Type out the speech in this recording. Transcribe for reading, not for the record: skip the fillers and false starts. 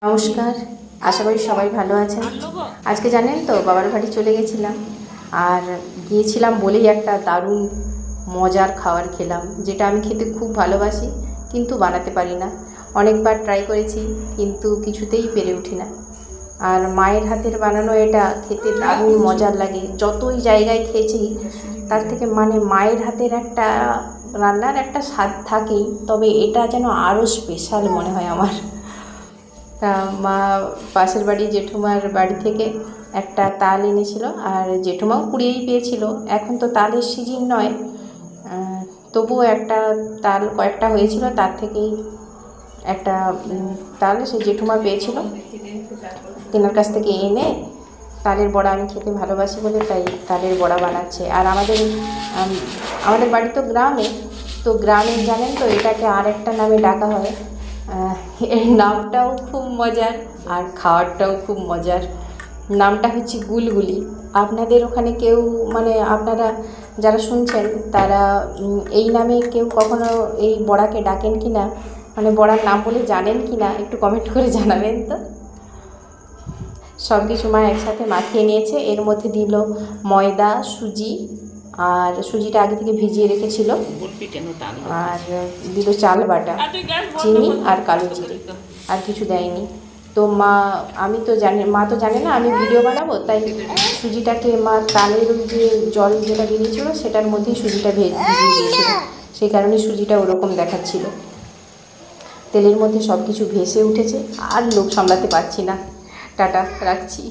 নমস্কার, আশা করি সবাই ভালো আছেন। আজকে জানেন তো বাবার বাড়ি চলে গেছিলাম, আর গিয়েছিলাম বলেই একটা দারুণ মজার খাবার খেলাম, যেটা আমি খেতে খুব ভালোবাসি কিন্তু বানাতে পারি না। অনেকবার ট্রাই করেছি কিন্তু কিছুতেই পেরে উঠি না। আর মায়ের হাতের বানানো এটা খেতে দারুণ মজার লাগে। যতই জায়গায় খেয়েছি তার থেকে মায়ের হাতের একটা রান্নার একটা স্বাদ থাকেই, তবে এটা যেন আরও স্পেশাল মনে হয় আমার। তা মা পাশের বাড়ি জেঠুমার বাড়ি থেকে একটা তাল এনেছিল, আর জেঠুমাও কুড়িয়েই পেয়েছিল। এখন তো তালের সিজন নয়, তবুও একটা তাল কয়েকটা হয়েছিল, তার থেকেই একটা তাল সে জেঠুমা পেয়েছিল, তেনার কাছ থেকে এনে তালের বড়া আমি খেতে ভালোবাসি বলে তাই তালের বড়া বানাচ্ছে। আর আমাদের বাড়ি তো গ্রামে, তো গ্রামে জানেন তো এটাকে আর একটা নামে ডাকা হয়। এর নামটাও খুব মজার আর খাওয়ারটাও খুব মজার। নামটা হচ্ছে গুলগুলি। আপনাদের ওখানে কেউ আপনারা যারা শুনছেন তারা এই নামে কেউ কখনো এই বড়াকে ডাকেন কি না, বড়ার নাম বলে জানেন কি না, একটু কমেন্ট করে জানাবেন তো। সব কিছু মা একসাথে মাখিয়ে নিয়েছে। এর মধ্যে দিল ময়দা, সুজি, আর সুজিটা আগে থেকে ভিজিয়ে রেখেছিল, আর দিল চাল বাটা, চিনি আর কালো জিরে, আর কিছু দেয়নি। তো মা তো জানে না আমি ভিডিও বানাবো, তাই সুজিটাকে মা তালের ওই যে জল যেটা বেরিয়েছিল সেটার মধ্যেই সুজিটা ভিজিয়ে দিয়েছিল, সেই কারণে সুজিটা ওরকম দেখাচ্ছিল। তেলের মধ্যে সব কিছু ভেসে উঠেছে, আর লোভ সামলাতে পারছি না। টাটা, রাখছি।